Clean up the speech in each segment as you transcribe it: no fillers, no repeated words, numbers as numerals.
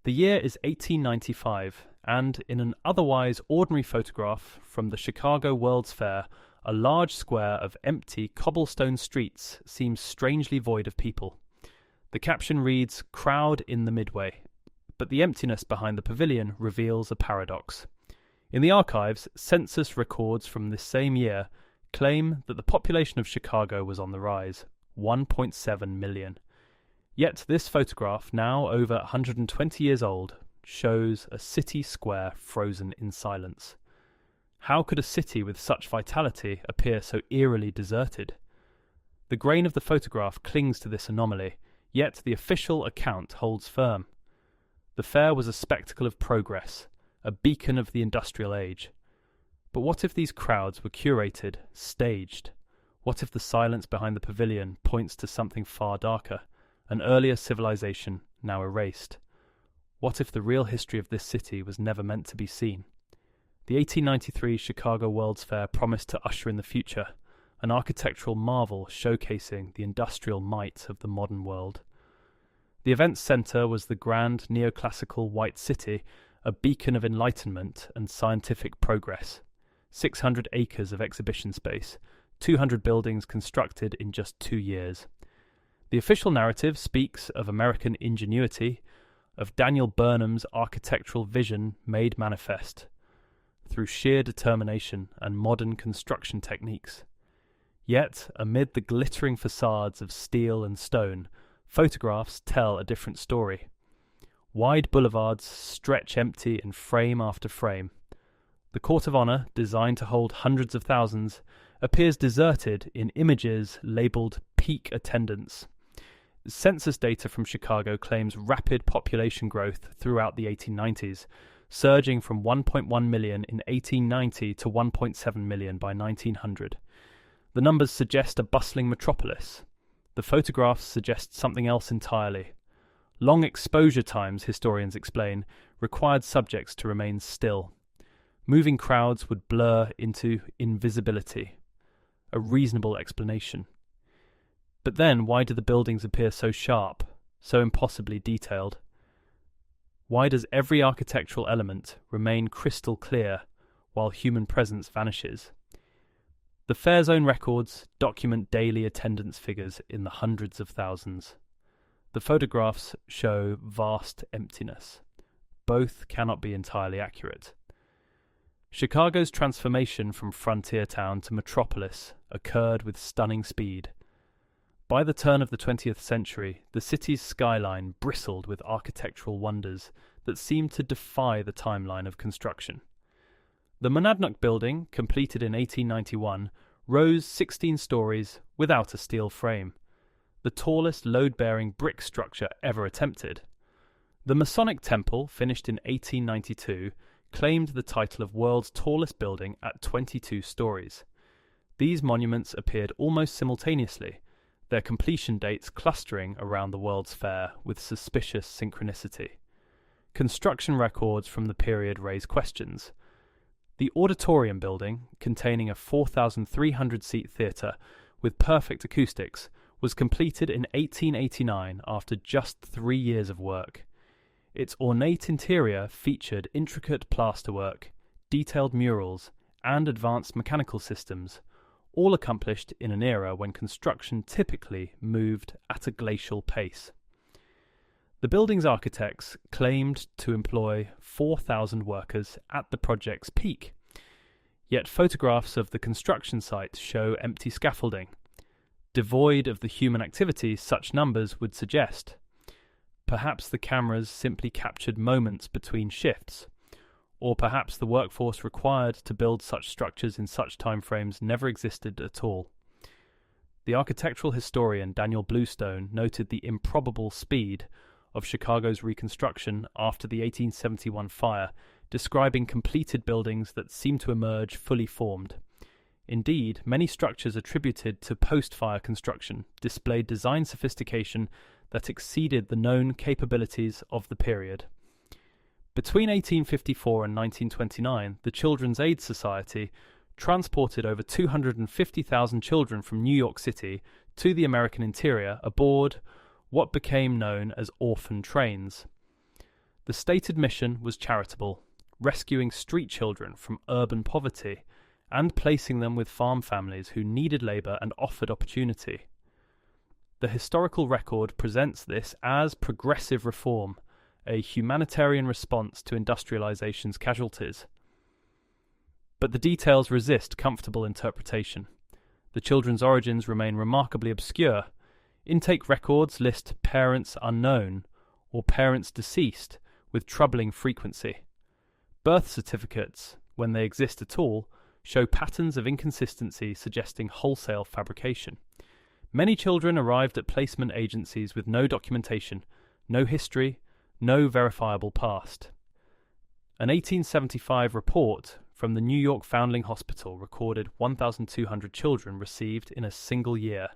The year is 1895, and in an otherwise ordinary photograph from the Chicago World's Fair, a large square of empty cobblestone streets seems strangely void of people. The caption reads, "Crowd in the Midway," but the emptiness behind the pavilion reveals a paradox. In the archives, census records from this same year claim that the population of Chicago was on the rise, 1.7 million. Yet this photograph, now over 120 years old, shows a city square frozen in silence. How could a city with such vitality appear so eerily deserted? The grain of the photograph clings to this anomaly, yet the official account holds firm. The fair was a spectacle of progress, a beacon of the industrial age. But what if these crowds were curated, staged? What if the silence behind the pavilion points to something far darker, an earlier civilization now erased? What if the real history of this city was never meant to be seen? The 1893 Chicago World's Fair promised to usher in the future, an architectural marvel showcasing the industrial might of the modern world. The event's centre was the grand neoclassical White City, a beacon of enlightenment and scientific progress. 600 acres of exhibition space, 200 buildings constructed in just 2 years. The official narrative speaks of American ingenuity, of Daniel Burnham's architectural vision made manifest through sheer determination and modern construction techniques. Yet, amid the glittering facades of steel and stone, photographs tell a different story. Wide boulevards stretch empty in frame after frame. The Court of Honor, designed to hold hundreds of thousands, appears deserted in images labelled peak attendance. Census data from Chicago claims rapid population growth throughout the 1890s, surging from 1.1 million in 1890 to 1.7 million by 1900. The numbers suggest a bustling metropolis. The photographs suggest something else entirely. Long exposure times, historians explain, required subjects to remain still. Moving crowds would blur into invisibility. A reasonable explanation. But then, why do the buildings appear so sharp, so impossibly detailed? Why does every architectural element remain crystal clear while human presence vanishes? The fair's own records document daily attendance figures in the hundreds of thousands. The photographs show vast emptiness. Both cannot be entirely accurate. Chicago's transformation from frontier town to metropolis occurred with stunning speed. By the turn of the 20th century, the city's skyline bristled with architectural wonders that seemed to defy the timeline of construction. The Monadnock building, completed in 1891, rose 16 stories without a steel frame, the tallest load-bearing brick structure ever attempted. The Masonic Temple, finished in 1892, claimed the title of world's tallest building at 22 stories. These monuments appeared almost simultaneously, their completion dates clustering around the World's Fair with suspicious synchronicity. Construction records from the period raise questions. The Auditorium building, containing a 4,300-seat theatre with perfect acoustics, was completed in 1889 after just 3 years of work. Its ornate interior featured intricate plasterwork, detailed murals, and advanced mechanical systems, all accomplished in an era when construction typically moved at a glacial pace. The building's architects claimed to employ 4,000 workers at the project's peak, yet photographs of the construction site show empty scaffolding, devoid of the human activity such numbers would suggest. Perhaps the cameras simply captured moments between shifts, or perhaps the workforce required to build such structures in such timeframes never existed at all. The architectural historian Daniel Bluestone noted the improbable speed of Chicago's reconstruction after the 1871 fire, describing completed buildings that seemed to emerge fully formed. Indeed, many structures attributed to post-fire construction displayed design sophistication that exceeded the known capabilities of the period. Between 1854 and 1929, the Children's Aid Society transported over 250,000 children from New York City to the American interior aboard what became known as orphan trains. The stated mission was charitable, rescuing street children from urban poverty and placing them with farm families who needed labour and offered opportunity. The historical record presents this as progressive reform, a humanitarian response to industrialization's casualties. But the details resist comfortable interpretation. The children's origins remain remarkably obscure. Intake records list parents unknown or parents deceased with troubling frequency. Birth certificates, when they exist at all, show patterns of inconsistency suggesting wholesale fabrication. Many children arrived at placement agencies with no documentation, no history, no verifiable past. An 1875 report from the New York Foundling Hospital recorded 1,200 children received in a single year,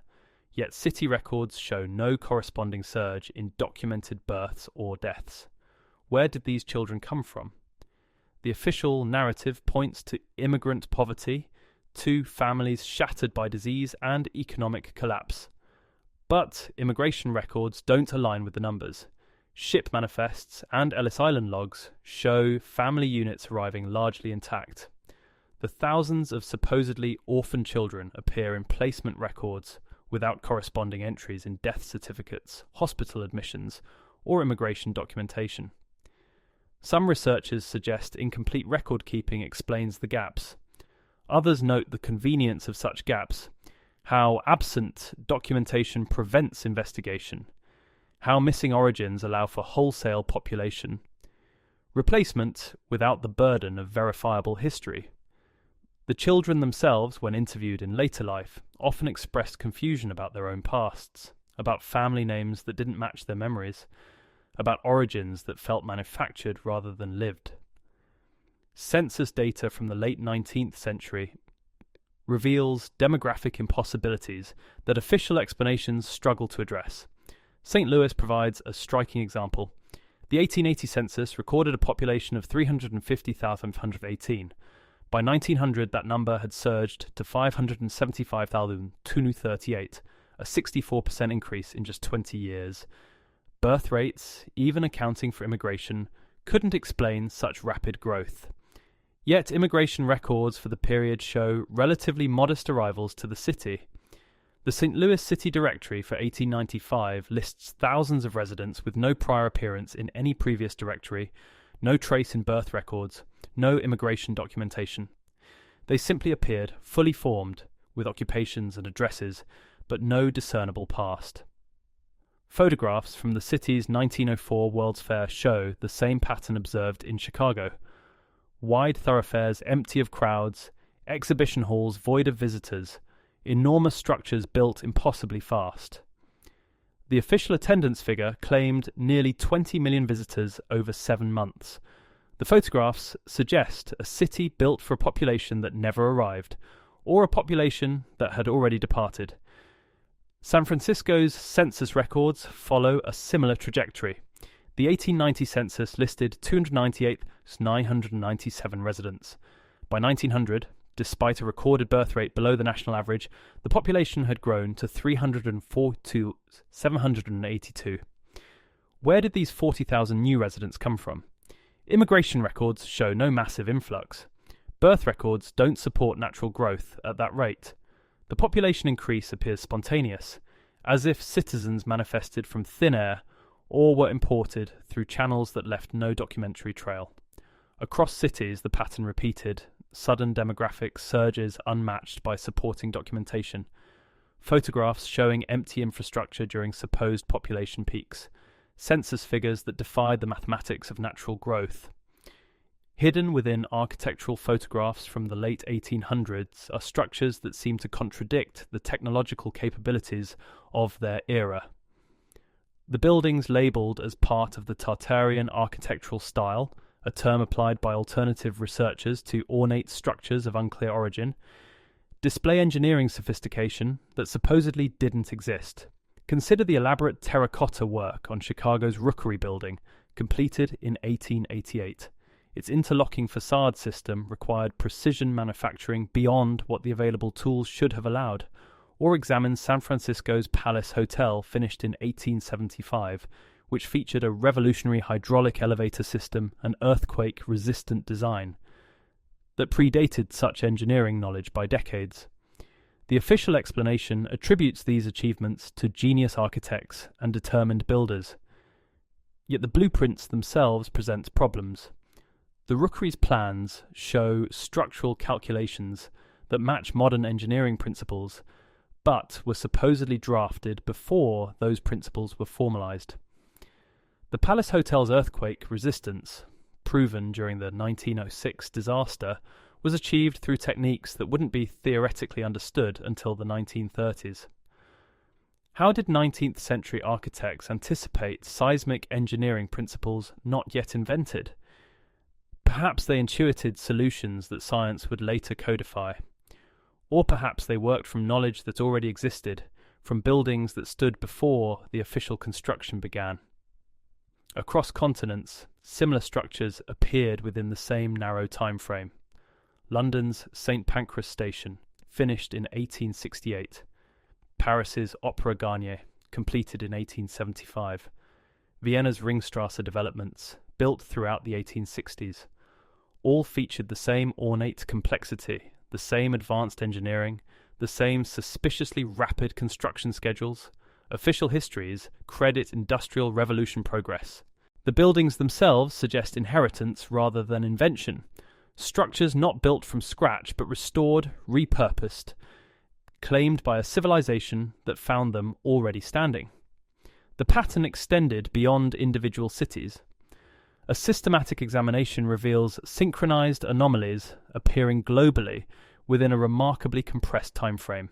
yet city records show no corresponding surge in documented births or deaths. Where did these children come from? The official narrative points to immigrant poverty, to families shattered by disease and economic collapse. But immigration records don't align with the numbers. Ship manifests and Ellis Island logs show family units arriving largely intact. The thousands of supposedly orphan children appear in placement records without corresponding entries in death certificates, hospital admissions, or immigration documentation. Some researchers suggest incomplete record keeping explains the gaps. Others note the convenience of such gaps, how absent documentation prevents investigation, how missing origins allow for wholesale population replacement without the burden of verifiable history. The children themselves, when interviewed in later life, often expressed confusion about their own pasts, about family names that didn't match their memories, about origins that felt manufactured rather than lived. Census data from the late 19th century reveals demographic impossibilities that official explanations struggle to address. St. Louis provides a striking example. The 1880 census recorded a population of 350,518. By 1900, that number had surged to 575,238, a 64% increase in just 20 years. Birth rates, even accounting for immigration, couldn't explain such rapid growth. Yet immigration records for the period show relatively modest arrivals to the city. The St. Louis City Directory for 1895 lists thousands of residents with no prior appearance in any previous directory, no trace in birth records, no immigration documentation. They simply appeared fully formed, with occupations and addresses, but no discernible past. Photographs from the city's 1904 World's Fair show the same pattern observed in Chicago. Wide thoroughfares empty of crowds, exhibition halls void of visitors, enormous structures built impossibly fast. The official attendance figure claimed nearly 20 million visitors over 7 months. The photographs suggest a city built for a population that never arrived, or a population that had already departed. San Francisco's census records follow a similar trajectory. The 1890 census listed 298,997 residents. By 1900, despite a recorded birth rate below the national average, the population had grown to 304,782. Where did these 40,000 new residents come from? Immigration records show no massive influx. Birth records don't support natural growth at that rate. The population increase appears spontaneous, as if citizens manifested from thin air or were imported through channels that left no documentary trail. Across cities, the pattern repeated, sudden demographic surges unmatched by supporting documentation, photographs showing empty infrastructure during supposed population peaks, census figures that defied the mathematics of natural growth. Hidden within architectural photographs from the late 1800s are structures that seem to contradict the technological capabilities of their era. The buildings labelled as part of the Tartarian architectural style, a term applied by alternative researchers to ornate structures of unclear origin, display engineering sophistication that supposedly didn't exist. Consider the elaborate terracotta work on Chicago's Rookery Building, completed in 1888. Its interlocking facade system required precision manufacturing beyond what the available tools should have allowed. Or examine San Francisco's Palace Hotel, finished in 1875, which featured a revolutionary hydraulic elevator system and earthquake-resistant design that predated such engineering knowledge by decades. The official explanation attributes these achievements to genius architects and determined builders. Yet the blueprints themselves present problems. The Rookery's plans show structural calculations that match modern engineering principles, but were supposedly drafted before those principles were formalized. The Palace Hotel's earthquake resistance, proven during the 1906 disaster, was achieved through techniques that wouldn't be theoretically understood until the 1930s. How did 19th century architects anticipate seismic engineering principles not yet invented? Perhaps they intuited solutions that science would later codify. Or perhaps they worked from knowledge that already existed, from buildings that stood before the official construction began. Across continents, similar structures appeared within the same narrow time frame. London's St Pancras Station, finished in 1868. Paris's Opéra Garnier, completed in 1875. Vienna's Ringstrasse developments, built throughout the 1860s. All featured the same ornate complexity, the same advanced engineering, the same suspiciously rapid construction schedules. Official histories credit Industrial Revolution progress. The buildings themselves suggest inheritance rather than invention. Structures not built from scratch but restored, repurposed, claimed by a civilization that found them already standing. The pattern extended beyond individual cities. A systematic examination reveals synchronized anomalies appearing globally within a remarkably compressed time frame.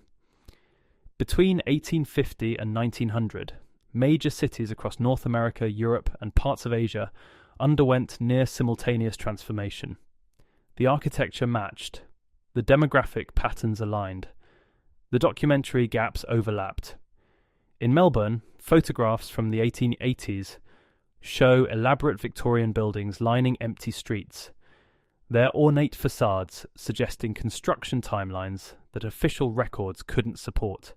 Between 1850 and 1900, major cities across North America, Europe, and parts of Asia underwent near-simultaneous transformation. The architecture matched. The demographic patterns aligned. The documentary gaps overlapped. In Melbourne, photographs from the 1880s show elaborate Victorian buildings lining empty streets, their ornate facades suggesting construction timelines that official records couldn't support.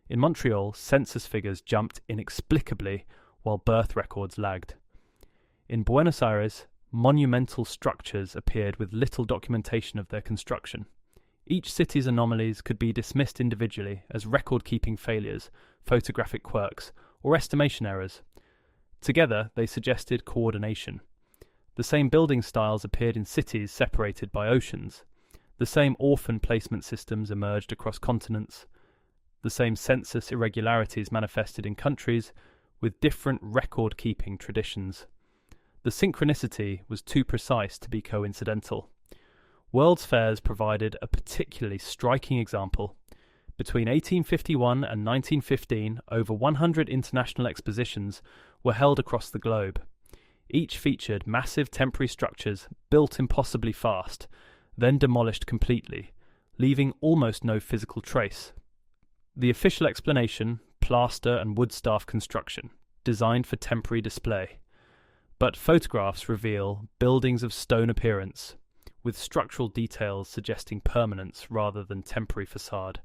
In Montreal, census figures jumped inexplicably while birth records lagged. In Buenos Aires, monumental structures appeared with little documentation of their construction. Each city's anomalies could be dismissed individually as record-keeping failures, photographic quirks, or estimation errors. Together, they suggested coordination. The same building styles appeared in cities separated by oceans. The same orphan placement systems emerged across continents. The same census irregularities manifested in countries with different record-keeping traditions. The synchronicity was too precise to be coincidental. World's Fairs provided a particularly striking example. Between 1851 and 1915, over 100 international expositions were held across the globe. Each featured massive temporary structures built impossibly fast, then demolished completely, leaving almost no physical trace. The official explanation, plaster and wood staff construction, designed for temporary display. But photographs reveal buildings of stone appearance, with structural details suggesting permanence rather than temporary facade.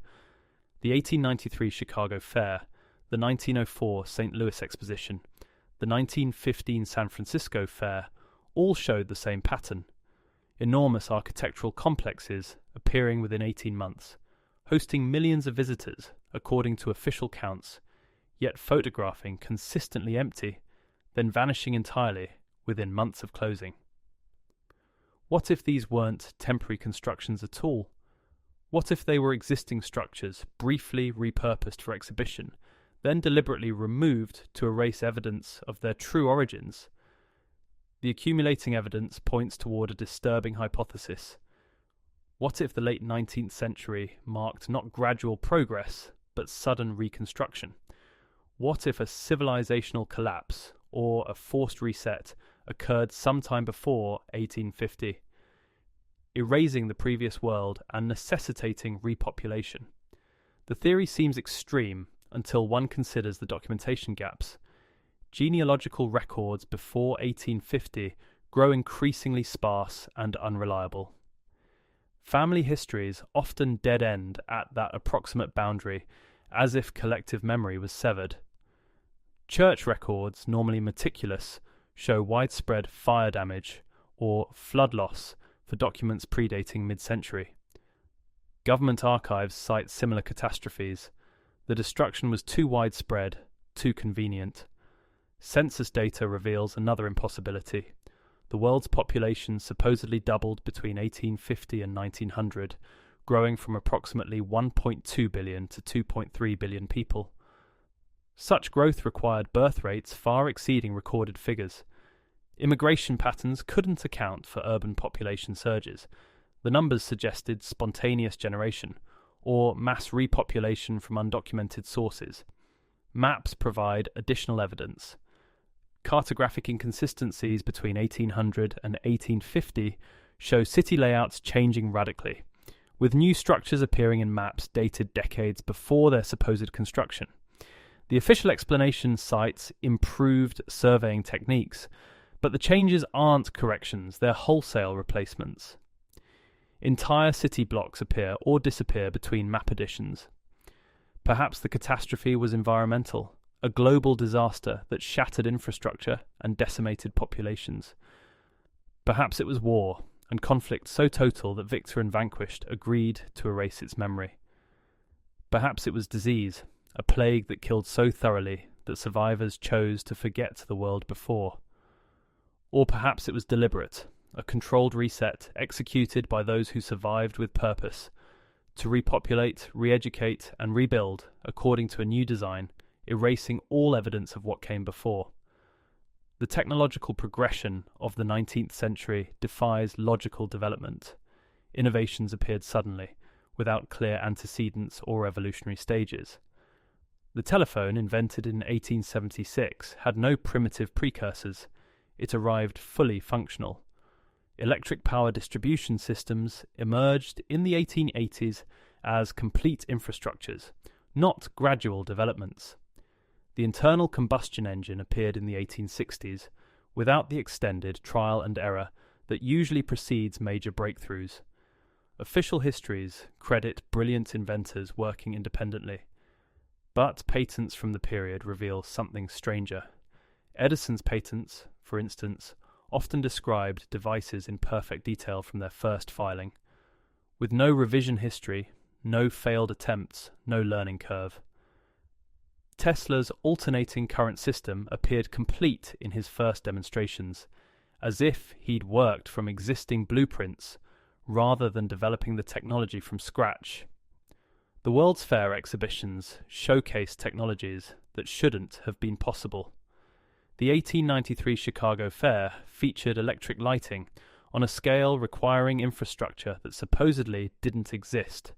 The 1893 Chicago Fair, the 1904 St. Louis Exposition, the 1915 San Francisco Fair all showed the same pattern. Enormous architectural complexes appearing within 18 months, hosting millions of visitors according to official counts, yet photographing consistently empty, then vanishing entirely within months of closing. What if these weren't temporary constructions at all? What if they were existing structures briefly repurposed for exhibition, then deliberately removed to erase evidence of their true origins? The accumulating evidence points toward a disturbing hypothesis. What if the late 19th century marked not gradual progress, but sudden reconstruction? What if a civilizational collapse or a forced reset occurred sometime before 1850, erasing the previous world and necessitating repopulation? The theory seems extreme until one considers the documentation gaps. Genealogical records before 1850 grow increasingly sparse and unreliable. Family histories often dead-end at that approximate boundary, as if collective memory was severed. Church records, normally meticulous, show widespread fire damage or flood loss for documents predating mid-century. Government archives cite similar catastrophes. The destruction was too widespread, too convenient. Census data reveals another impossibility. The world's population supposedly doubled between 1850 and 1900, growing from approximately 1.2 billion to 2.3 billion people. Such growth required birth rates far exceeding recorded figures. Immigration patterns couldn't account for urban population surges. The numbers suggested spontaneous generation, or mass repopulation from undocumented sources. Maps provide additional evidence. Cartographic inconsistencies between 1800 and 1850 show city layouts changing radically, with new structures appearing in maps dated decades before their supposed construction. The official explanation cites improved surveying techniques, but the changes aren't corrections, they're wholesale replacements. Entire city blocks appear or disappear between map editions. Perhaps the catastrophe was environmental, a global disaster that shattered infrastructure and decimated populations. Perhaps it was war, and conflict so total that victor and vanquished agreed to erase its memory. Perhaps it was disease, a plague that killed so thoroughly that survivors chose to forget the world before. Or perhaps it was deliberate, a controlled reset executed by those who survived with purpose, to repopulate, re-educate, and rebuild according to a new design, erasing all evidence of what came before. The technological progression of the 19th century defies logical development. Innovations appeared suddenly, without clear antecedents or revolutionary stages. The telephone, invented in 1876, had no primitive precursors. It arrived fully functional. Electric power distribution systems emerged in the 1880s as complete infrastructures, not gradual developments. The internal combustion engine appeared in the 1860s, without the extended trial and error that usually precedes major breakthroughs. Official histories credit brilliant inventors working independently, but patents from the period reveal something stranger. Edison's patents, for instance, often described devices in perfect detail from their first filing, with no revision history, no failed attempts, no learning curve. Tesla's alternating current system appeared complete in his first demonstrations, as if he'd worked from existing blueprints rather than developing the technology from scratch. The World's Fair exhibitions showcased technologies that shouldn't have been possible. The 1893 Chicago Fair featured electric lighting on a scale requiring infrastructure that supposedly didn't exist.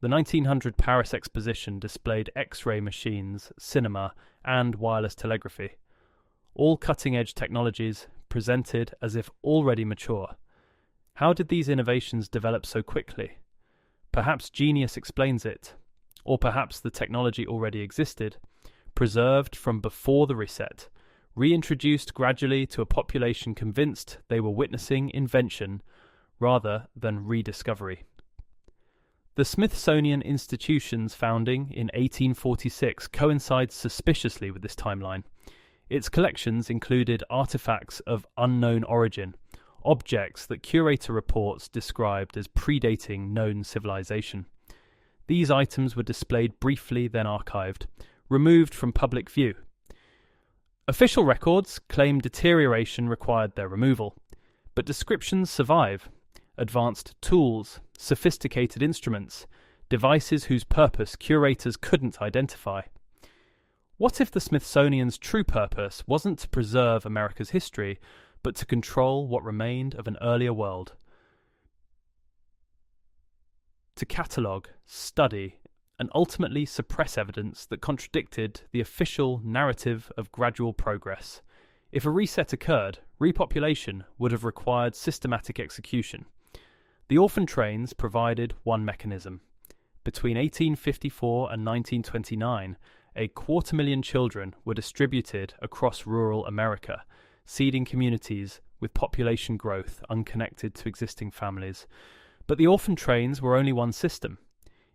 The 1900 Paris Exposition displayed X-ray machines, cinema, and wireless telegraphy, all cutting-edge technologies presented as if already mature. How did these innovations develop so quickly? Perhaps genius explains it, or perhaps the technology already existed, preserved from before the reset, reintroduced gradually to a population convinced they were witnessing invention rather than rediscovery. The Smithsonian Institution's founding in 1846 coincides suspiciously with this timeline. Its collections included artifacts of unknown origin, objects that curator reports described as predating known civilization. These items were displayed briefly, then archived, removed from public view. Official records claim deterioration required their removal, but descriptions survive. Advanced tools, sophisticated instruments, devices whose purpose curators couldn't identify. What if the Smithsonian's true purpose wasn't to preserve America's history, but to control what remained of an earlier world? To catalogue, study, and ultimately suppress evidence that contradicted the official narrative of gradual progress. If a reset occurred, repopulation would have required systematic execution. The orphan trains provided one mechanism. Between 1854 and 1929, 250,000 children were distributed across rural America, seeding communities with population growth unconnected to existing families. But the orphan trains were only one system.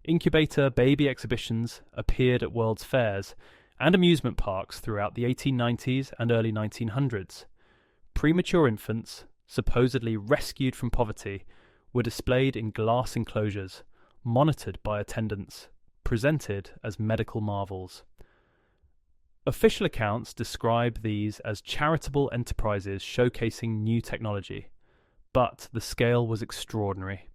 Incubator baby exhibitions appeared at World's Fairs, and amusement parks throughout the 1890s and early 1900s. Premature infants, supposedly rescued from poverty, were displayed in glass enclosures, monitored by attendants, presented as medical marvels. Official accounts describe these as charitable enterprises showcasing new technology, but the scale was extraordinary.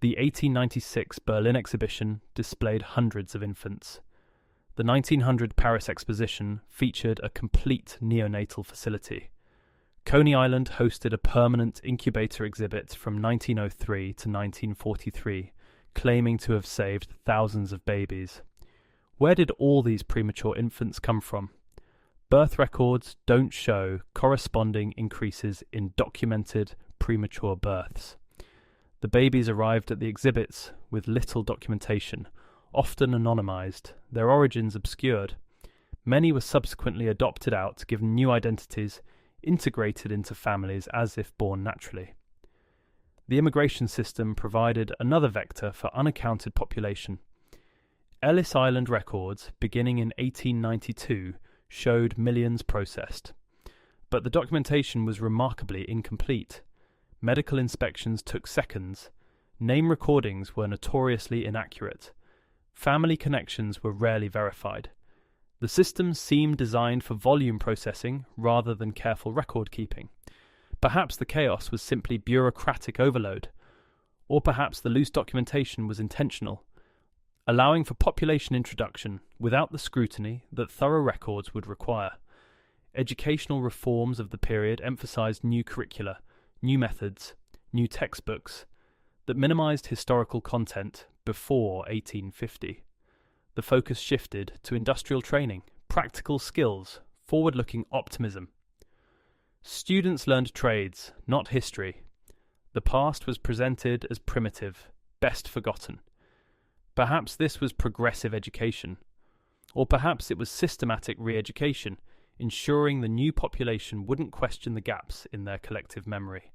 The 1896 Berlin exhibition displayed hundreds of infants. The 1900 Paris exposition featured a complete neonatal facility. Coney Island hosted a permanent incubator exhibit from 1903 to 1943, claiming to have saved thousands of babies. Where did all these premature infants come from? Birth records don't show corresponding increases in documented premature births. The babies arrived at the exhibits with little documentation, often anonymized, their origins obscured. Many were subsequently adopted out, given new identities, integrated into families as if born naturally. The immigration system provided another vector for unaccounted population. Ellis Island records, beginning in 1892, showed millions processed. But the documentation was remarkably incomplete. Medical inspections took seconds. Name recordings were notoriously inaccurate. Family connections were rarely verified. The system seemed designed for volume processing rather than careful record keeping. Perhaps the chaos was simply bureaucratic overload, or perhaps the loose documentation was intentional, allowing for population introduction without the scrutiny that thorough records would require. Educational reforms of the period emphasized new curricula, new methods, new textbooks that minimized historical content before 1850. The focus shifted to industrial training, practical skills, forward-looking optimism. Students learned trades, not history. The past was presented as primitive, best forgotten. Perhaps this was progressive education, or perhaps it was systematic re-education, ensuring the new population wouldn't question the gaps in their collective memory.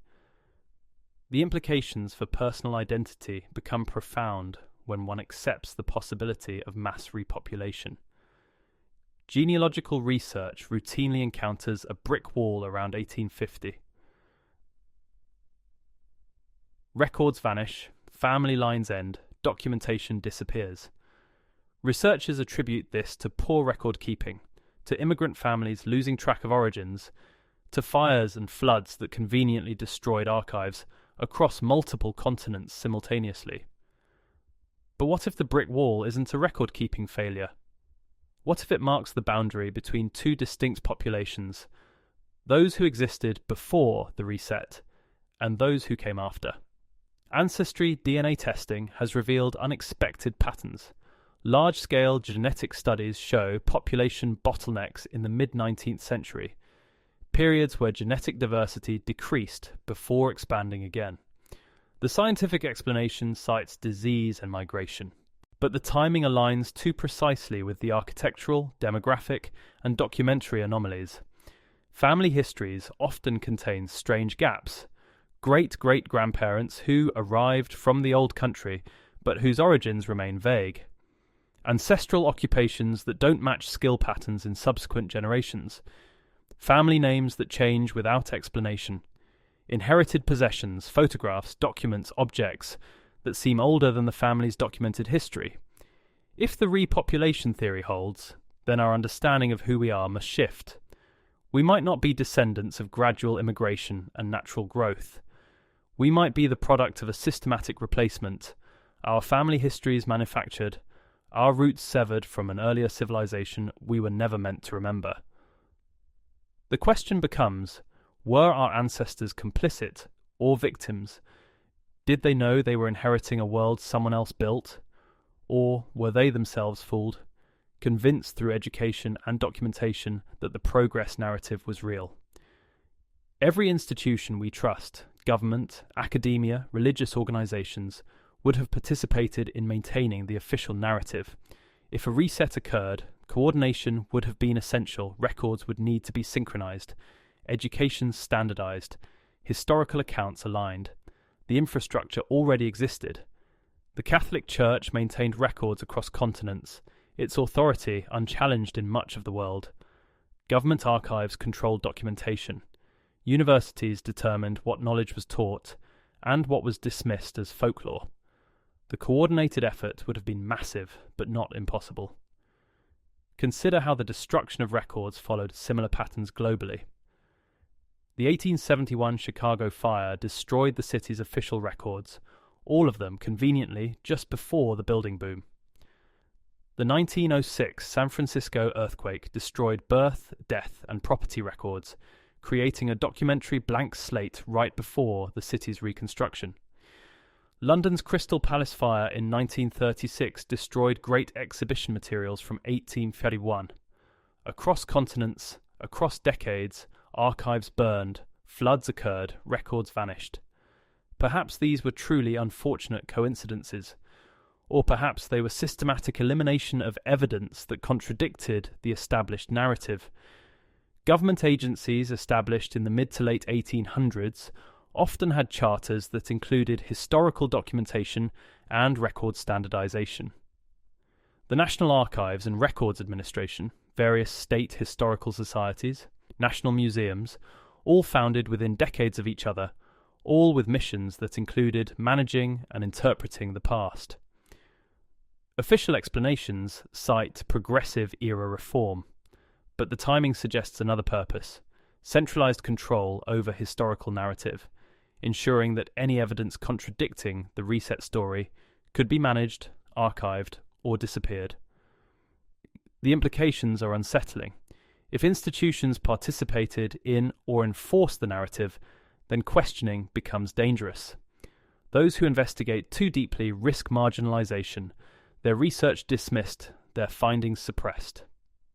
The implications for personal identity become profound when one accepts the possibility of mass repopulation. Genealogical research routinely encounters a brick wall around 1850. Records vanish, family lines end, documentation disappears. Researchers attribute this to poor record keeping, to immigrant families losing track of origins, to fires and floods that conveniently destroyed archives across multiple continents simultaneously. But what if the brick wall isn't a record-keeping failure? What if it marks the boundary between two distinct populations, those who existed before the reset and those who came after? Ancestry DNA testing has revealed unexpected patterns. Large-scale genetic studies show population bottlenecks in the mid-19th century, periods where genetic diversity decreased before expanding again. The scientific explanation cites disease and migration, but the timing aligns too precisely with the architectural, demographic, and documentary anomalies. Family histories often contain strange gaps. Great-great-grandparents who arrived from the old country, but whose origins remain vague. Ancestral occupations that don't match skill patterns in subsequent generations. Family names that change without explanation. Inherited possessions, photographs, documents, objects that seem older than the family's documented history. If the repopulation theory holds, then our understanding of who we are must shift. We might not be descendants of gradual immigration and natural growth. We might be the product of a systematic replacement, our family histories manufactured, our roots severed from an earlier civilization we were never meant to remember. The question becomes, were our ancestors complicit or victims? Did they know they were inheriting a world someone else built? Or were they themselves fooled, convinced through education and documentation that the progress narrative was real? Every institution we trust, government, academia, religious organizations, would have participated in maintaining the official narrative. If a reset occurred, coordination would have been essential, records would need to be synchronized, education standardized, historical accounts aligned. The infrastructure already existed. The Catholic Church maintained records across continents. its authority unchallenged in much of the world. Government archives controlled documentation. Universities determined what knowledge was taught and what was dismissed as folklore. The coordinated effort would have been massive, but not impossible. Consider how the destruction of records followed similar patterns globally. The 1871 Chicago fire destroyed the city's official records, all of them conveniently just before the building boom. The 1906 San Francisco earthquake destroyed birth, death, and property records, creating a documentary blank slate right before the city's reconstruction. London's Crystal Palace fire in 1936 destroyed great exhibition materials from 1831. Across continents, across decades, archives burned, floods occurred, records vanished. Perhaps these were truly unfortunate coincidences, or perhaps they were systematic elimination of evidence that contradicted the established narrative. Government agencies established in the mid to late 1800s often had charters that included historical documentation and record standardization. The National Archives and Records Administration, various state historical societies, national museums, all founded within decades of each other, all with missions that included managing and interpreting the past. Official explanations cite progressive era reform, but the timing suggests another purpose: centralized control over historical narrative, ensuring that any evidence contradicting the reset story could be managed, archived, or disappeared. The implications are unsettling. If institutions participated in or enforced the narrative, then questioning becomes dangerous. Those who investigate too deeply risk marginalization, their research dismissed, their findings suppressed.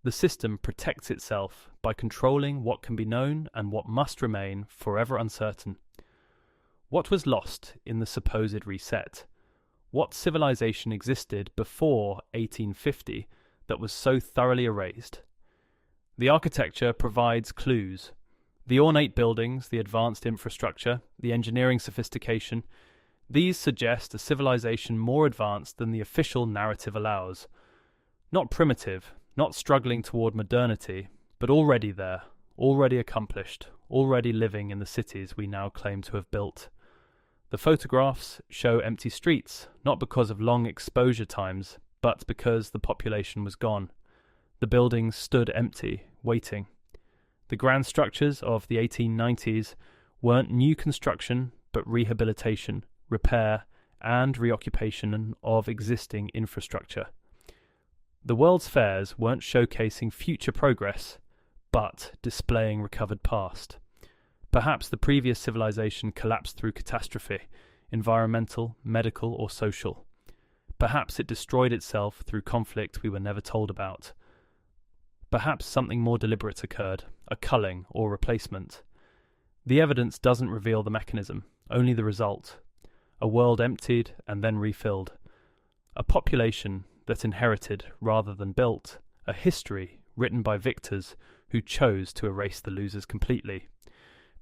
The system protects itself by controlling what can be known and what must remain forever uncertain. What was lost in the supposed reset? What civilization existed before 1850 that was so thoroughly erased? The architecture provides clues. The ornate buildings, the advanced infrastructure, the engineering sophistication, these suggest a civilization more advanced than the official narrative allows. Not primitive, not struggling toward modernity, but already there, already accomplished, already living in the cities we now claim to have built. The photographs show empty streets, not because of long exposure times, but because the population was gone. The buildings stood empty, waiting. The grand structures of the 1890s weren't new construction, but rehabilitation, repair, and reoccupation of existing infrastructure. The World's Fairs weren't showcasing future progress, but displaying recovered past. Perhaps the previous civilization collapsed through catastrophe, environmental, medical, or social. Perhaps it destroyed itself through conflict we were never told about. Perhaps something more deliberate occurred, a culling or replacement. The evidence doesn't reveal the mechanism, only the result. A world emptied and then refilled. A population that inherited rather than built. A history written by victors who chose to erase the losers completely.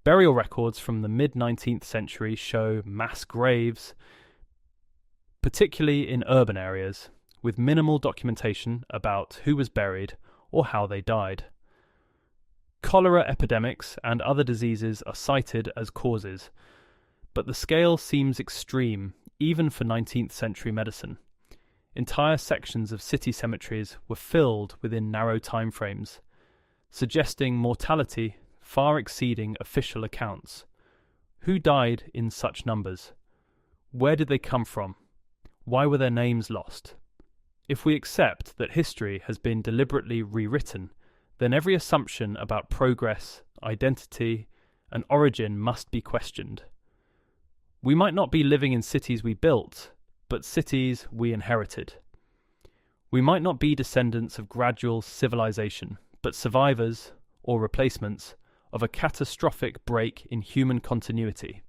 Burial records from the mid-19th century show mass graves, particularly in urban areas, with minimal documentation about who was buried or how they died. Cholera epidemics and other diseases are cited as causes, but the scale seems extreme even for 19th century medicine. Entire sections of city cemeteries were filled within narrow timeframes, suggesting mortality far exceeding official accounts. Who died in such numbers? Where did they come from? Why were their names lost? If we accept that history has been deliberately rewritten, then every assumption about progress, identity, and origin must be questioned. We might not be living in cities we built, but cities we inherited. We might not be descendants of gradual civilization, but survivors, or replacements, of a catastrophic break in human continuity.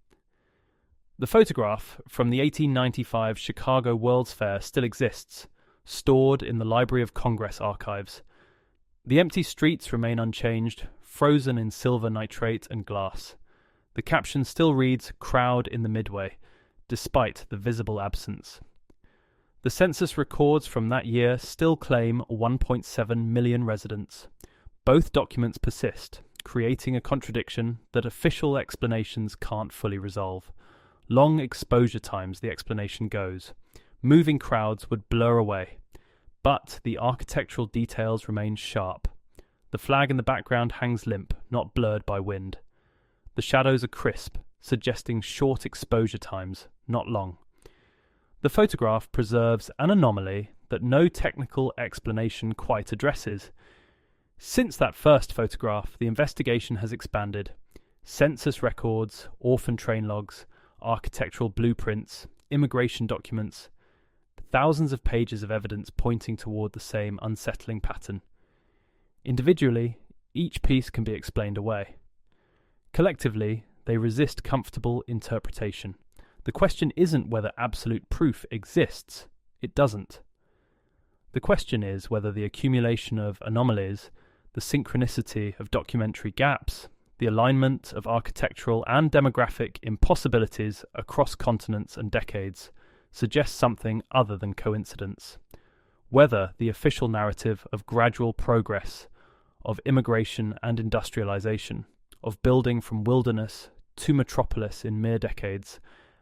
The photograph from the 1895 Chicago World's Fair still exists, stored in the Library of Congress archives. The empty streets remain unchanged, frozen in silver nitrate and glass. The caption still reads, "Crowd in the Midway," despite the visible absence. The census records from that year still claim 1.7 million residents. Both documents persist, creating a contradiction that official explanations can't fully resolve. Long exposure times, the explanation goes. Moving crowds would blur away. But the architectural details remain sharp. The flag in the background hangs limp, not blurred by wind. The shadows are crisp, suggesting short exposure times, not long. The photograph preserves an anomaly that no technical explanation quite addresses. Since that first photograph, the investigation has expanded. Census records, orphan train logs, architectural blueprints, immigration documents, thousands of pages of evidence pointing toward the same unsettling pattern. Individually, each piece can be explained away. Collectively, they resist comfortable interpretation. The question isn't whether absolute proof exists. It doesn't. The question is whether the accumulation of anomalies, the synchronicity of documentary gaps, the alignment of architectural and demographic impossibilities across continents and decades suggests something other than coincidence. Whether the official narrative of gradual progress, of immigration and industrialization, of building from wilderness to metropolis in mere decades,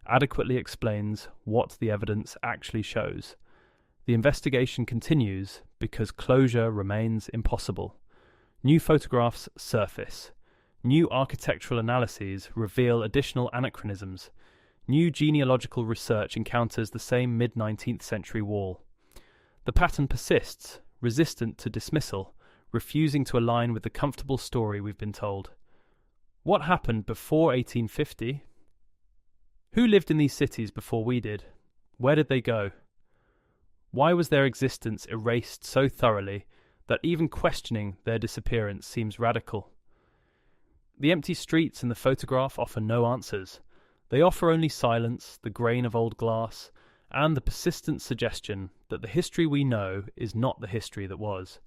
adequately explains what the evidence actually shows. The investigation continues because closure remains impossible. New photographs surface. New architectural analyses reveal additional anachronisms. New genealogical research encounters the same mid-19th century wall. The pattern persists, resistant to dismissal, refusing to align with the comfortable story we've been told. What happened before 1850? Who lived in these cities before we did? Where did they go? Why was their existence erased so thoroughly that even questioning their disappearance seems radical? The empty streets in the photograph offer no answers. They offer only silence, the grain of old glass, and the persistent suggestion that the history we know is not the history that was.